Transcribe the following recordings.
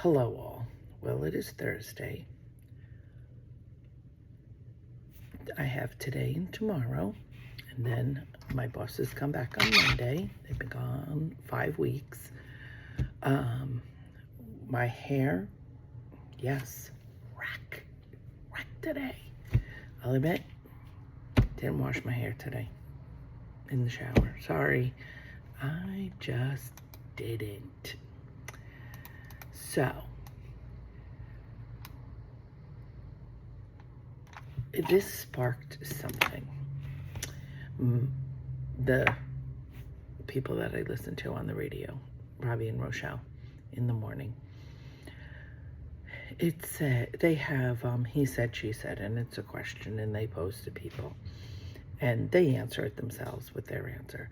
Hello all. Well, it is Thursday. I have today and tomorrow, and then my bosses come back on Monday. They've been gone 5 weeks. My hair, yes, wreck today. I'll admit, didn't wash my hair today in the shower. Sorry, I just didn't. So, this sparked something. The people that I listen to on the radio, Robbie and Rochelle, in the morning, it said they have he said, she said, and it's a question, and they pose to people, and they answer it themselves with their answer.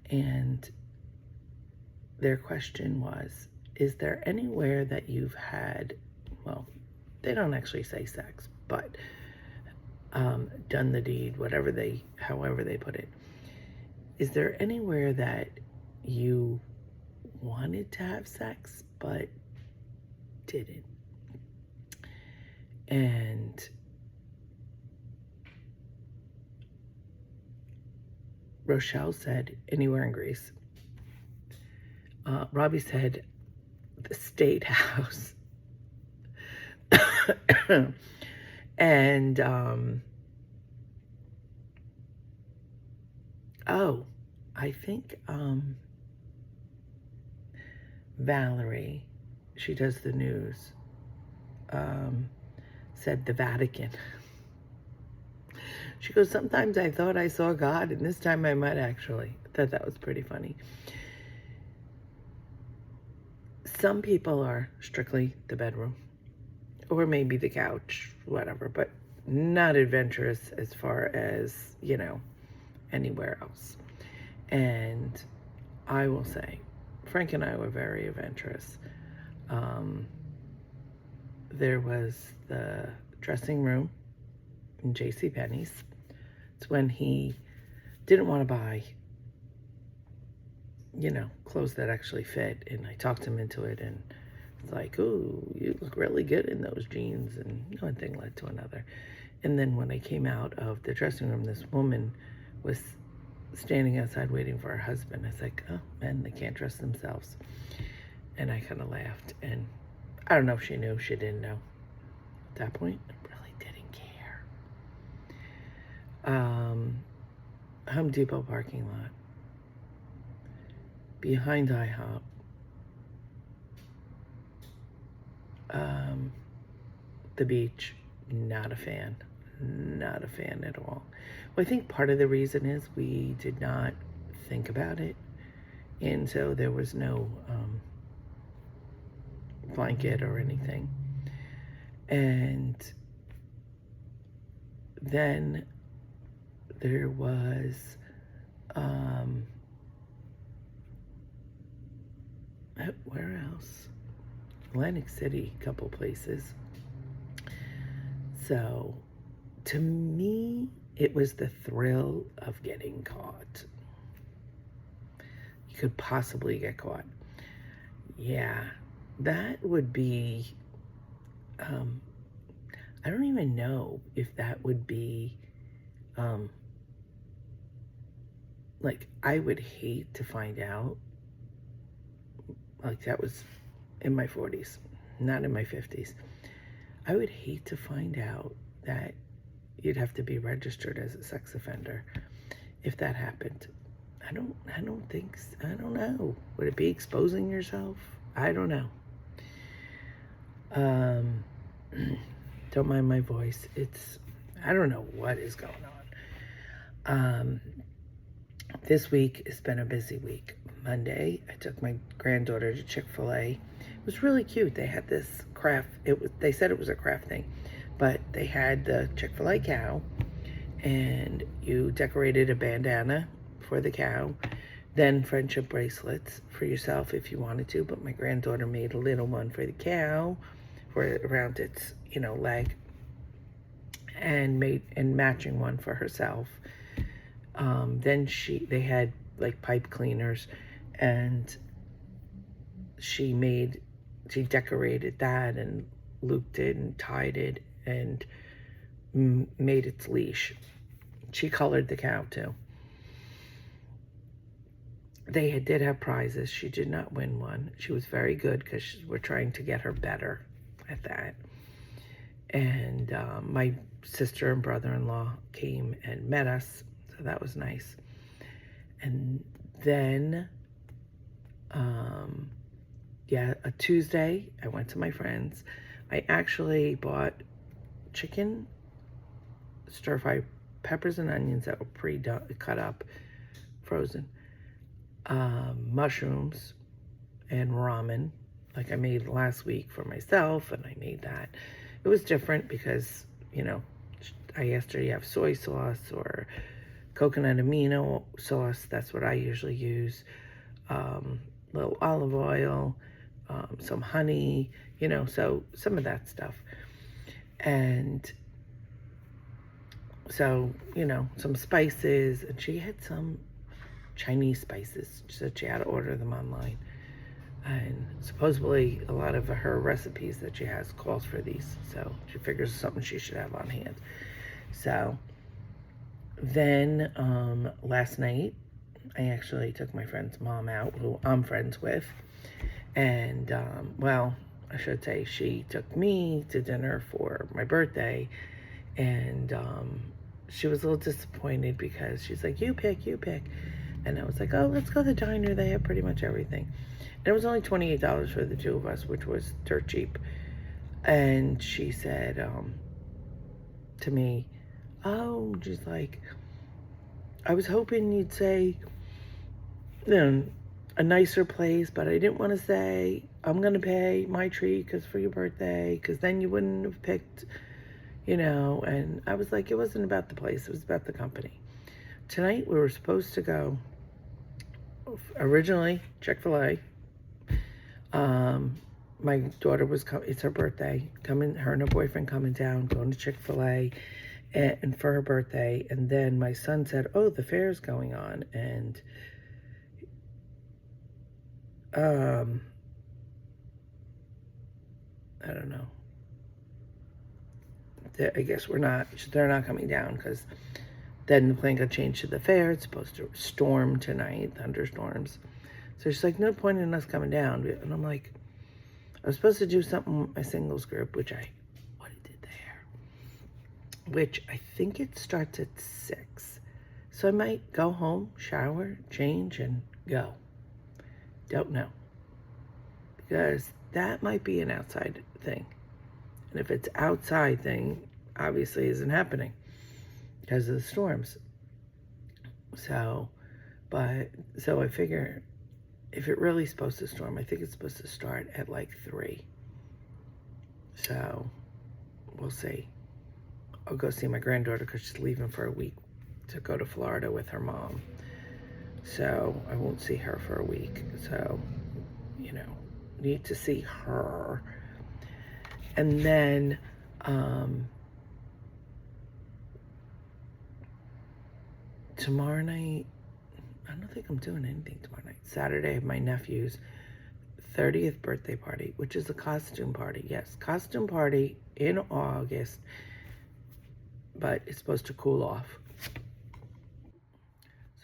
And their question was, is there anywhere that you've had, well, they don't actually say sex, but done the deed, however they put it. Is there anywhere that you wanted to have sex but didn't? And Rochelle said, anywhere in Greece. Robbie said, the State House. And, I think, Valerie, she does the news, said the Vatican. She goes, sometimes I thought I saw God, and this time I might actually. I thought that was pretty funny. Some people are strictly the bedroom, or maybe the couch, whatever, but not adventurous as far as, anywhere else. And I will say, Frank and I were very adventurous. There was the dressing room in JCPenney's. It's when he didn't want to buy, clothes that actually fit. And I talked him into it, and it's like, ooh, you look really good in those jeans. And one thing led to another. And then when I came out of the dressing room, this woman was standing outside waiting for her husband. I was like, oh, men, they can't dress themselves. And I kind of laughed. And I don't know if she knew, she didn't know. At that point, I really didn't care. Home Depot parking lot. Behind IHOP. The beach, not a fan. Not a fan at all. Well, I think part of the reason is we did not think about it. And so there was no blanket or anything. And then there was where else? Atlantic City, a couple places. So to me, it was the thrill of getting caught. You could possibly get caught. Yeah, that would be, I don't even know if that would be, like, I would hate to find out, like, that was in my 40s, not in my 50s. I would hate to find out that you'd have to be registered as a sex offender if that happened. I don't know. Would it be exposing yourself? I don't know. Don't mind my voice. I don't know what is going on. This week has been a busy week. Monday, I took my granddaughter to Chick-fil-A. It was really cute. They had this craft. They said it was a craft thing, but they had the Chick-fil-A cow, and you decorated a bandana for the cow, then friendship bracelets for yourself if you wanted to. But my granddaughter made a little one for the cow, around its leg, and matching one for herself. Then they had like pipe cleaners, and she made she decorated that and looped it and tied it and made its leash. She colored the cow too. They did have prizes. She did not win one. She was very good because we're trying to get her better at that. And my sister and brother-in-law came and met us, so that was nice. And then, yeah, a Tuesday, I went to my friend's. I actually bought chicken, stir-fried peppers and onions that were pre-cut up, frozen, mushrooms, and ramen, like I made last week for myself, and I made that. It was different because, you know, I asked her, you have soy sauce or coconut amino sauce? That's what I usually use. Little olive oil, some honey, you know, so some of that stuff. And so, you know, some spices, and she had some Chinese spices. She said she had to order them online. And supposedly a lot of her recipes that she has calls for these. So she figures it's something she should have on hand. So then last night, I actually took my friend's mom out, who I'm friends with. And, well, I should say she took me to dinner for my birthday. And she was a little disappointed because she's like, you pick. And I was like, oh, let's go to the diner. They have pretty much everything. And it was only $28 for the two of us, which was dirt cheap. And she said to me, oh, she's like, I was hoping you'd say, you know, a nicer place, but I didn't want to say, I'm going to pay my treat because for your birthday, because then you wouldn't have picked, you know. And I was like, it wasn't about the place, it was about the company. Tonight we were supposed to go, originally, Chick-fil-A. My daughter was it's her birthday, her and her boyfriend coming down, going to Chick-fil-A and for her birthday. And then my son said, oh, the fair's going on. And I don't know. I guess they're not coming down because then the plan got changed to the fair. It's supposed to storm tonight, thunderstorms. So she's like, no point in us coming down. And I'm like, I was supposed to do something with my singles group, which I did there. Which I think it starts at 6. So I might go home, shower, change, and go. Don't know. Because that might be an outside thing. And if it's outside thing, obviously isn't happening because of the storms. So I figure if it really is supposed to storm, I think it's supposed to start at like 3. So we'll see. I'll go see my granddaughter because she's leaving for a week to go to Florida with her mom. So I won't see her for a week. So, you know, need to see her. And then tomorrow night, I don't think I'm doing anything tomorrow night. Saturday, I have my nephew's 30th birthday party, which is a costume party. Yes, costume party in August, but it's supposed to cool off.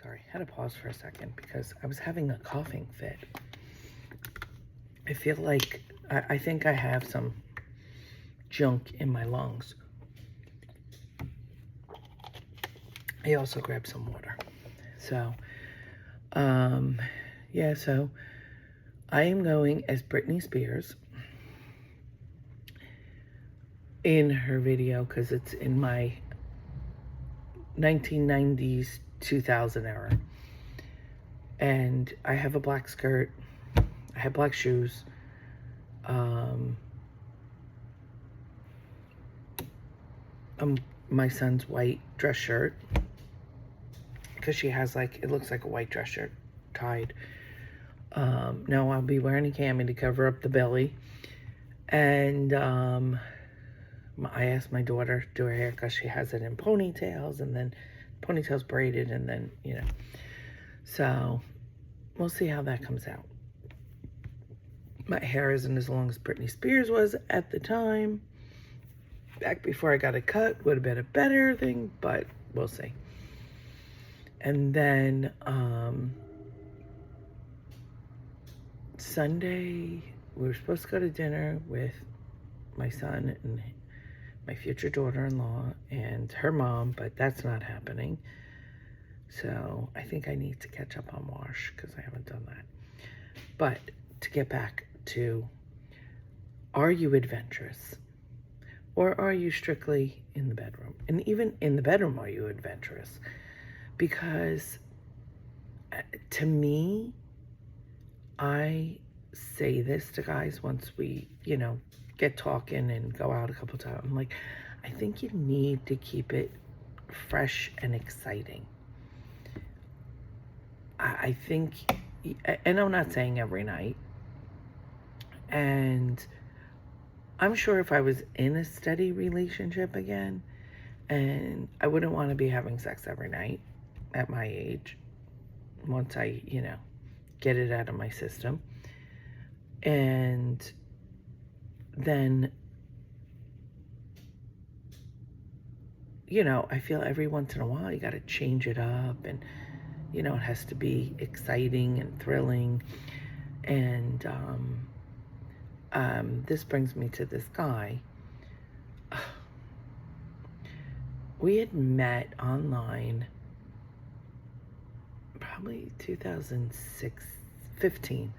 Sorry, I had to pause for a second because I was having a coughing fit. I feel like, I think I have some junk in my lungs. I also grabbed some water. So, yeah, so I am going as Britney Spears in her video because it's in my 1990s, 2000 era. And I have a black skirt. I have black shoes. My son's white dress shirt. Because she has like, it looks like a white dress shirt tied. No, I'll be wearing a cami to cover up the belly. And I asked my daughter to do her hair because she has it in ponytails, and then ponytails braided, and then, you know. So we'll see how that comes out. My hair isn't as long as Britney Spears was at the time. Back before I got it cut would have been a better thing, but we'll see. And then Sunday, we were supposed to go to dinner with my son and my future daughter-in-law and her mom, but that's not happening. So I think I need to catch up on wash because I haven't done that. But to get back to, are you adventurous? Or are you strictly in the bedroom? And even in the bedroom, are you adventurous? Because to me, I say this to guys once we, get talking and go out a couple times. I'm like, I think you need to keep it fresh and exciting. I think, and I'm not saying every night, and I'm sure if I was in a steady relationship again, and I wouldn't want to be having sex every night at my age, once I, get it out of my system. And then, I feel every once in a while you got to change it up, and, it has to be exciting and thrilling. And this brings me to this guy. We had met online probably 2006, 15,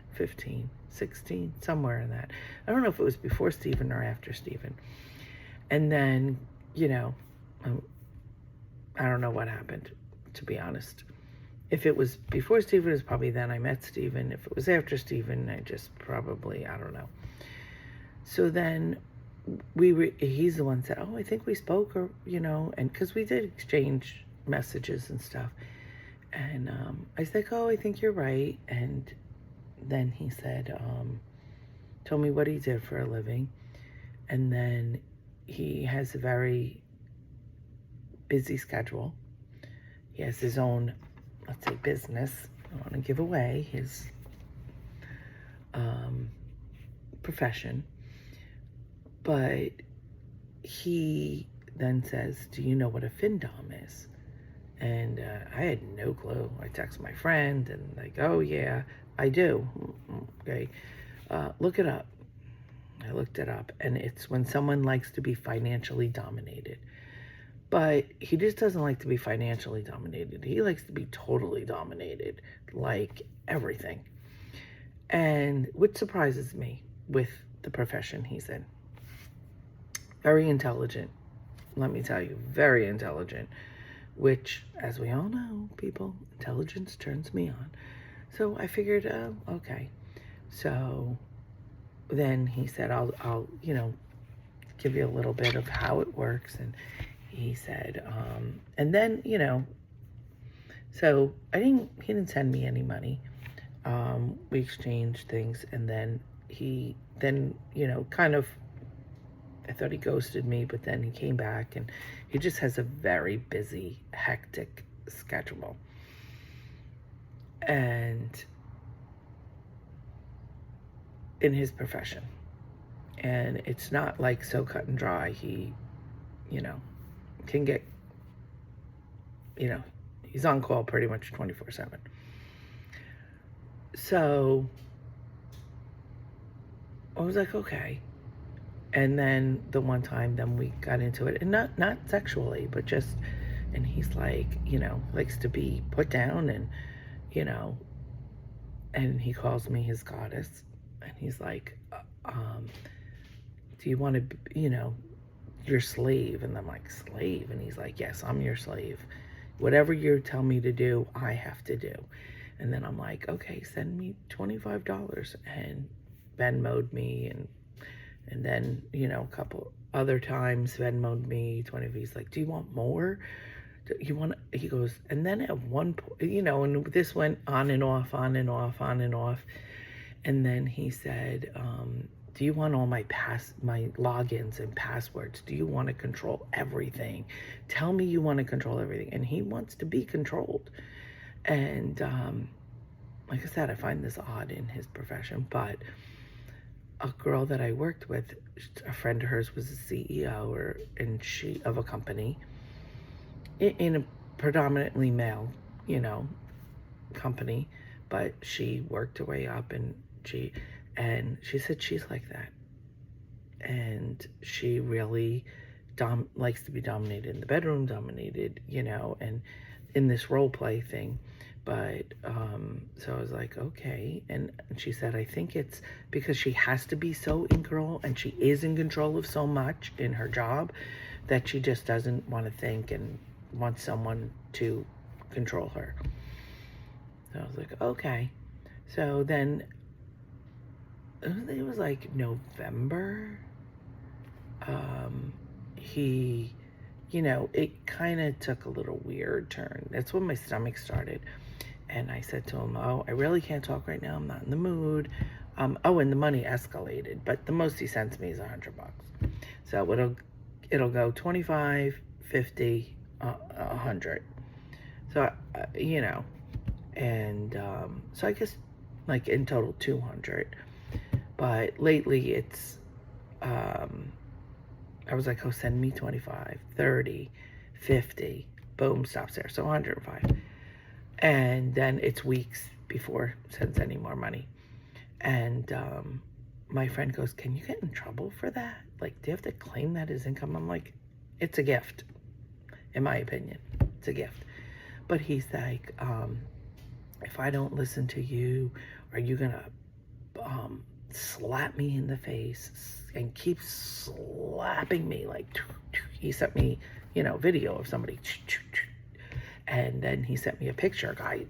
16, somewhere in that. I don't know if it was before Stephen or after Stephen. And then, I don't know what happened, to be honest. If it was before Stephen, it was probably then I met Stephen. If it was after Stephen, I don't know. So then he's the one that said, oh, I think we spoke, or, and because we did exchange messages and stuff. And I was like, oh, I think you're right. And then he said, told me what he did for a living. And then he has a very busy schedule. He has his own, let's say, business. I don't want to give away his profession. But he then says, do you know what a FinDom is? And I had no clue. I texted my friend and like, oh yeah, I do. Okay, look it up. I looked it up, and it's when someone likes to be financially dominated. But he just doesn't like to be financially dominated. He likes to be totally dominated, like everything. And which surprises me with the profession he's in. Very intelligent, let me tell you, very intelligent. Which, as we all know, people, intelligence turns me on. So I figured, oh, okay. So then he said, I'll give you a little bit of how it works. And he said, and then, so he didn't send me any money. We exchanged things, and then kind of, I thought he ghosted me, but then he came back, and he just has a very busy, hectic schedule. And in his profession. And it's not like so cut and dry. He, can get, he's on call pretty much 24/7. So I was like, okay. And then the one time, then we got into it, and not sexually, but just, and he's like, likes to be put down, and, and he calls me his goddess, and he's like, do you want to, your slave? And I'm like, slave? And he's like, yes, I'm your slave. Whatever you tell me to do, I have to do. And then I'm like, okay, send me $25, and Venmo'd me, and then, a couple other times Venmo'd me 20. He's like, do you want more? He goes, and then at one point, and this went on and off, on and off, on and off. And then he said, do you want all my logins and passwords? Do you want to control everything? Tell me you want to control everything. And he wants to be controlled. And like I said, I find this odd in his profession, but a girl that I worked with, a friend of hers was a CEO of a company in a predominantly male, you know, company, but she worked her way up and she said she's like that. And she really likes to be dominated in the bedroom, dominated, and in this role play thing. But so I was like, okay. And she said, I think it's because she has to be so in control, and she is in control of so much in her job that she just doesn't want to think and wants someone to control her. So I was like, okay. So then it was like November. He, it kind of took a little weird turn. That's when my stomach started. And I said to him, oh, I really can't talk right now. I'm not in the mood. And the money escalated, but the most he sends me is $100. So it'll go 25, 50, 100. So, and so I guess like in total 200. But lately it's, I was like, oh, send me 25, 30, 50. Boom, stops there. So 105. And then it's weeks before it sends any more money. And my friend goes, can you get in trouble for that? Like, do you have to claim that as income? I'm like, it's a gift, in my opinion. It's a gift. But he's like, if I don't listen to you, are you going to slap me in the face and keep slapping me? Like, he sent me, video of somebody. And then he sent me a picture, guy,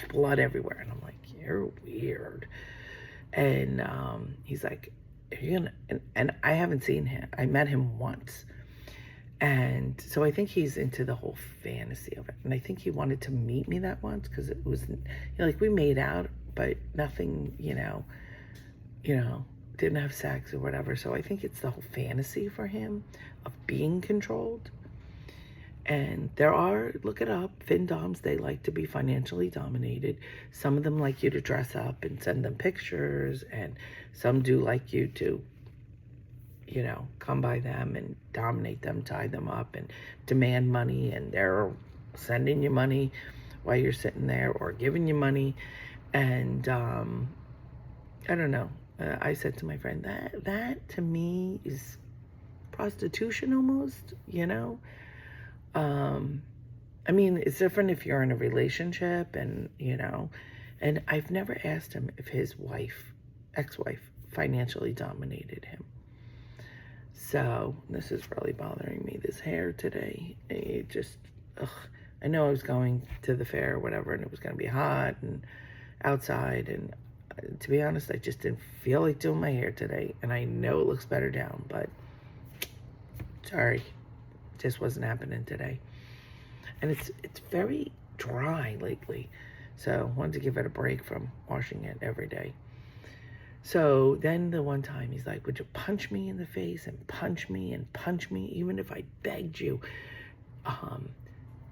blood everywhere. And I'm like, you're weird. And he's like, are you gonna, and I haven't seen him. I met him once. And so I think he's into the whole fantasy of it. And I think he wanted to meet me that once because it was, like we made out, but nothing, didn't have sex or whatever. So I think it's the whole fantasy for him of being controlled. And there are, look it up, FinDoms, they like to be financially dominated. Some of them like you to dress up and send them pictures, and some do like you to, come by them and dominate them, tie them up and demand money, and they're sending you money while you're sitting there or giving you money. And I don't know. I said to my friend, that to me is prostitution almost, I mean, it's different if you're in a relationship and, and I've never asked him if his ex-wife, financially dominated him. So this is really bothering me, this hair today. It just, I know I was going to the fair or whatever, and it was going to be hot and outside, and to be honest, I just didn't feel like doing my hair today, and I know it looks better down, but sorry, just wasn't happening today. And it's very dry lately, so I wanted to give it a break from washing it every day. So then the one time he's like, would you punch me in the face and punch me and punch me even if I begged you?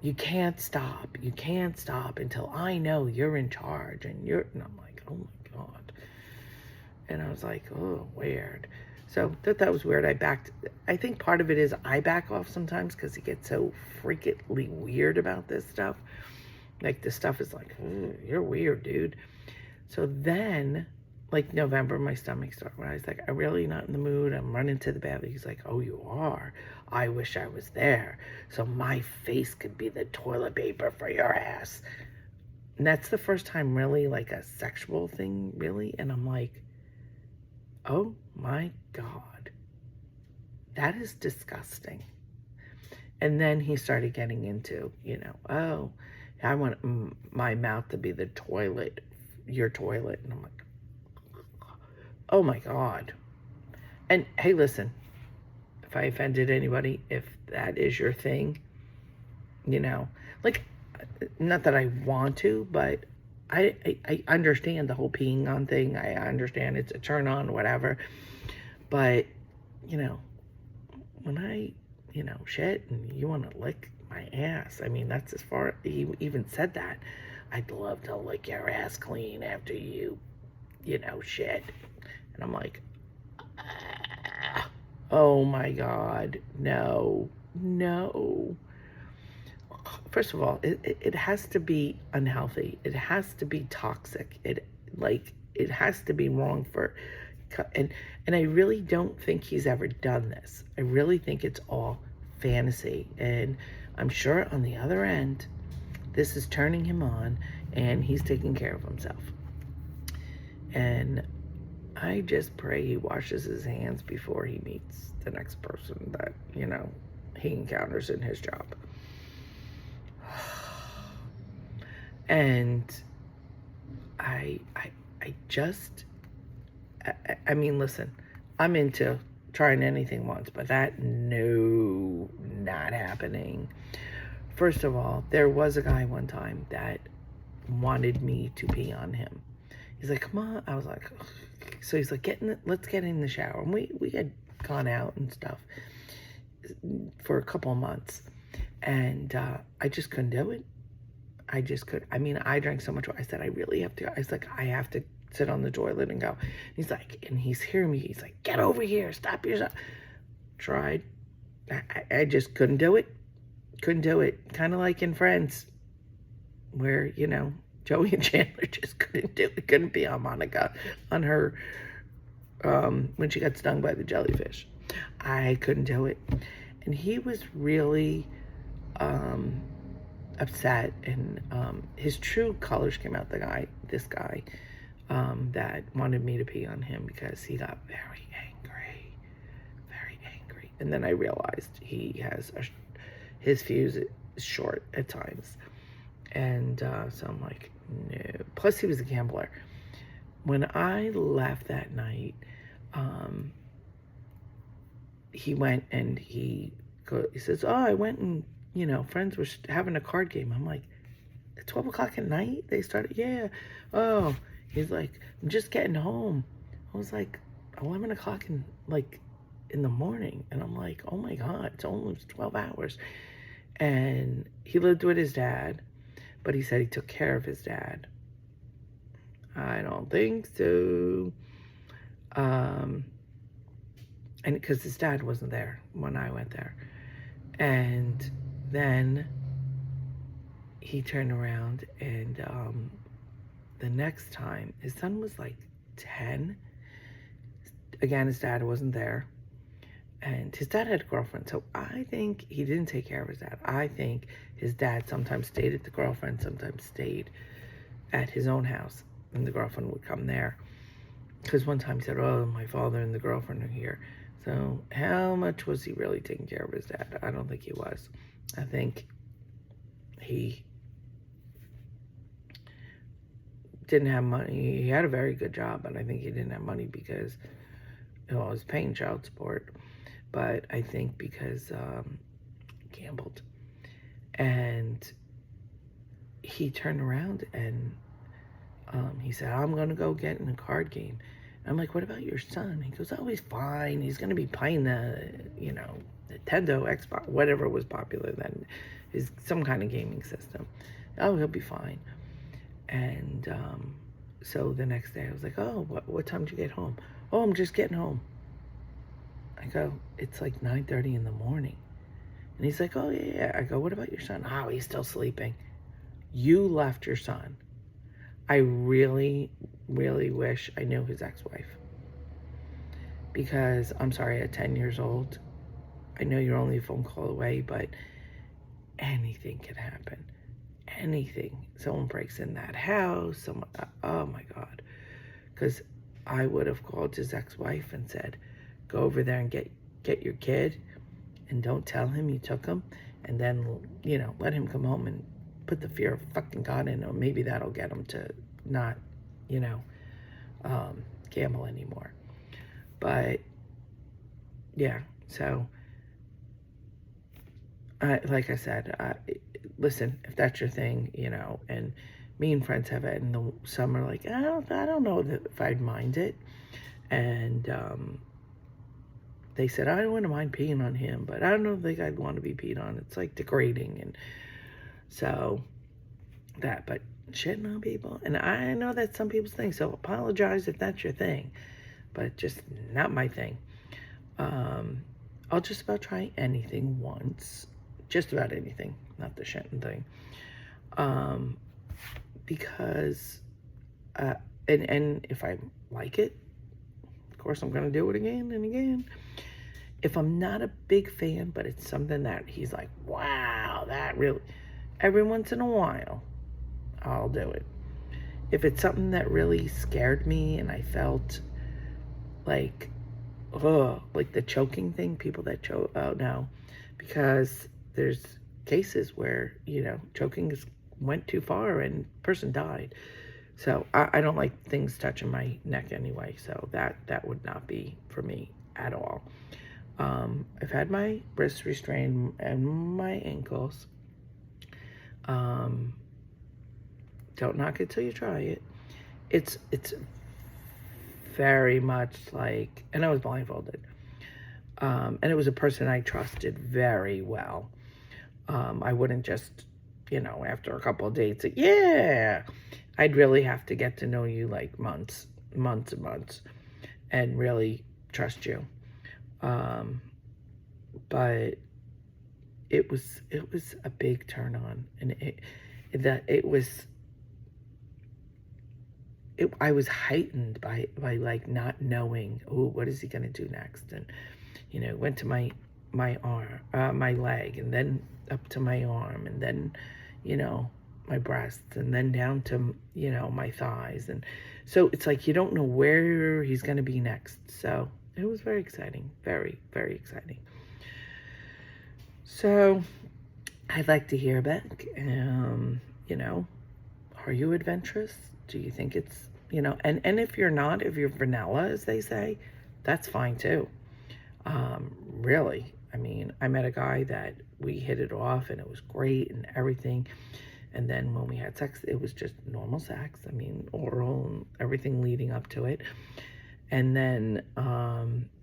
You can't stop. You can't stop until I know you're in charge. And I'm like, oh my God. And I was like, oh, weird. So that was weird. I think part of it is I back off sometimes because he gets so freakingly weird about this stuff. Like, this stuff is like, you're weird, dude. So then, like November, my stomach started. I was like, I'm really not in the mood. I'm running to the bathroom. He's like, oh, you are? I wish I was there. So my face could be the toilet paper for your ass. And that's the first time really like a sexual thing, really. And I'm like, oh my God, that is disgusting. And then he started getting into, oh, I want my mouth to be the toilet, your toilet. And I'm like, oh my God. And hey, listen, if I offended anybody, if that is your thing, like, not that I want to, but I understand the whole peeing on thing. I understand it's a turn on, whatever. But, when I, shit and you want to lick my ass, I mean, that's as far, he even said that. I'd love to lick your ass clean after you, shit. And I'm like, Oh my God. No. No. First of all, it has to be unhealthy. It has to be toxic. It has to be wrong for, and I really don't think he's ever done this. I really think it's all fantasy. And I'm sure on the other end, this is turning him on and he's taking care of himself. And I just pray he washes his hands before he meets the next person that, he encounters in his job. And I just, I mean, listen, I'm into trying anything once, but that, no, not happening. First of all, there was a guy one time that wanted me to pee on him. He's like, come on. I was like, ugh. So he's like, let's get in the shower. And we had gone out and stuff for a couple of months. And I just couldn't do it. I just could. I mean, I drank so much. I said, I really have to. I was like, I have to sit on the toilet and go. He's like, and he's hearing me. He's like, get over here. Stop yourself. Tried. I just couldn't do it. Couldn't do it. Kind of like in Friends, where, Joey and Chandler just couldn't do it. Couldn't be on Monica on her, when she got stung by the jellyfish. I couldn't do it. And he was really upset, and his true colors came out. This guy that wanted me to pee on him because he got very angry. And then I realized he has his fuse is short at times. And so I'm like, no. Plus, he was a gambler. When I left that night, he went and he says, oh, I went and, friends were having a card game. I'm like, at 12 o'clock at night? They started, yeah. Oh, he's like, I'm just getting home. I was like, 11 o'clock in the morning. And I'm like, oh my God, it's almost 12 hours. And he lived with his dad, but he said he took care of his dad. I don't think so. And because his dad wasn't there when I went there. And then he turned around and the next time, his son was like 10. Again, his dad wasn't there. And his dad had a girlfriend, so I think he didn't take care of his dad. I think his dad sometimes stayed at the girlfriend, sometimes stayed at his own house, and the girlfriend would come there. Because one time he said, oh, my father and the girlfriend are here. So how much was he really taking care of his dad? I don't think he was. I think he didn't have money. He had a very good job, but I think he didn't have money because, he was paying child support. But I think because gambled. And he turned around and he said, I'm going to go get in a card game. And I'm like, what about your son? He goes, oh, he's fine. He's going to be playing the, Nintendo, Xbox, whatever was popular then. Is some kind of gaming system. Oh, he'll be fine. And so the next day I was like, oh, what time did you get home? Oh, I'm just getting home. I go, it's like 9:30 in the morning. And he's like, oh, yeah. I go, what about your son? Oh, he's still sleeping. You left your son. I really, really wish I knew his ex-wife. Because, I'm sorry, at 10 years old, I know you're only a phone call away, but anything can happen. Anything. Someone breaks in that house. Oh my God. Because I would have called his ex-wife and said, go over there and get your kid, and don't tell him you took him, and then, let him come home and put the fear of fucking God in him. Maybe that'll get him to not, gamble anymore. But, yeah, so, like I said, listen, if that's your thing, and me and friends have it, and some are like, I don't know if I'd mind it. And, they said, I wouldn't mind peeing on him, but I don't think I'd want to be peed on. It's like degrading. And so but shitting on people. And I know that's some people's thing, so apologize if that's your thing, but just not my thing. I'll just about try anything once. Just about anything, not the Shenton thing. Because, and if I like it, of course I'm going to do it again and again. If I'm not a big fan, but it's something that he's like, wow, that really, every once in a while, I'll do it. If it's something that really scared me and I felt like, oh, like the choking thing, people that choke, oh no, because there's cases where, choking went too far and person died. So I don't like things touching my neck anyway, so that would not be for me at all. I've had my wrists restrained and my ankles. Don't knock it till you try it. It's very much like, and I was blindfolded. And it was a person I trusted very well. I wouldn't just, after a couple of dates, yeah, I'd really have to get to know you like months and months and really trust you. But it was a big turn on, and I was heightened by like not knowing, oh, what is he gonna do next? And went to my arm, my leg, and then up to my arm, and then my breasts, and then down to my thighs, and so it's like you don't know where he's gonna be next. So it was very exciting, very, very exciting. So I'd like to hear back. Are you adventurous? Do you think it's, and if you're not, if you're vanilla, as they say, that's fine too. Really, I mean, I met a guy that we hit it off and it was great and everything. And then when we had sex, it was just normal sex. I mean, oral and everything leading up to it. And then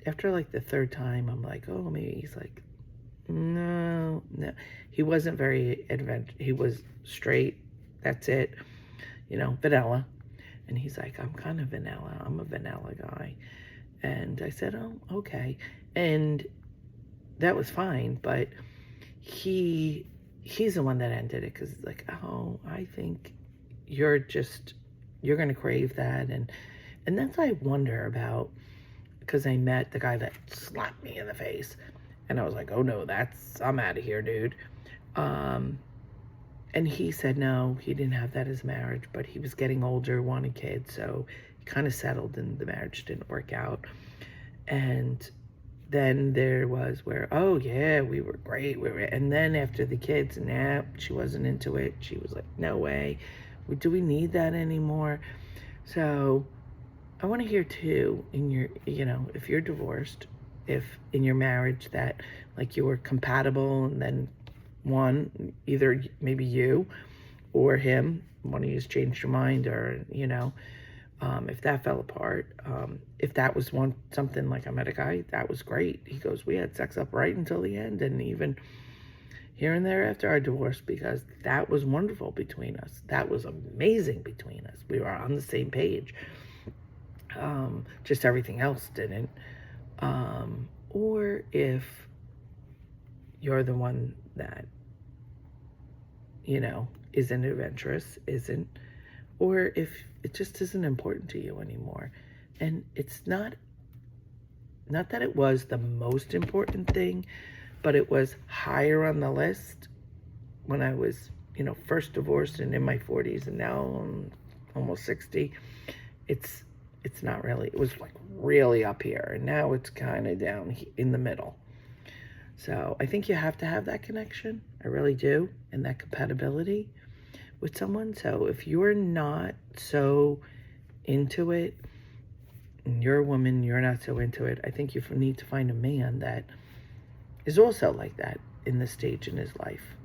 after like the third time, I'm like, oh, maybe he's like, no. He wasn't very he was straight. That's it. Vanilla. And he's like, I'm kind of vanilla. I'm a vanilla guy. And I said, oh, okay. And that was fine. But he's the one that ended it, because it's like, oh, I think you're going to crave that. And that's what I wonder about, because I met the guy that slapped me in the face. And I was like, oh no, I'm out of here, dude. And he said no, he didn't have that as marriage, but he was getting older, wanted kids, so he kind of settled and the marriage didn't work out. And then there was where, oh yeah, we were great. And then after the kids, she wasn't into it. She was like, no way. Do we need that anymore? So I want to hear too, in your, if you're divorced, if in your marriage that like you were compatible, and then either maybe you or him, one of you changed your mind, or if that fell apart, if that was something like, I met a guy that was great, he goes, we had sex up right until the end, and even here and there after our divorce, because that was wonderful between us. That was amazing between us. We were on the same page. Just everything else didn't. Or if you're the one that, isn't adventurous, or if it just isn't important to you anymore. And it's not that it was the most important thing, but it was higher on the list when I was, first divorced and in my 40s, and now I'm almost 60. It's not really, it was like really up here, and now it's kind of down in the middle. So I think you have to have that connection. I really do. And that compatibility with someone. So if you're not so into it, and you're a woman, you're not so into it, I think you need to find a man that is also like that in this stage in his life.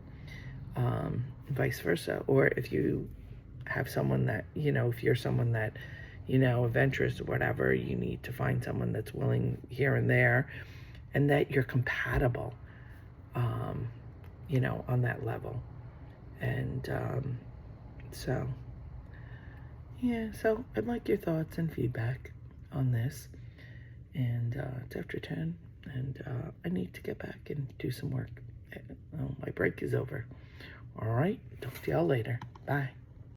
Vice versa. Or if you have someone that, if you're someone that, adventurous or whatever, you need to find someone that's willing here and there, and that you're compatible, on that level. And so I'd like your thoughts and feedback on this. And it's after 10. and I need to get back and do some work. My break is over. All right, talk to y'all later. Bye.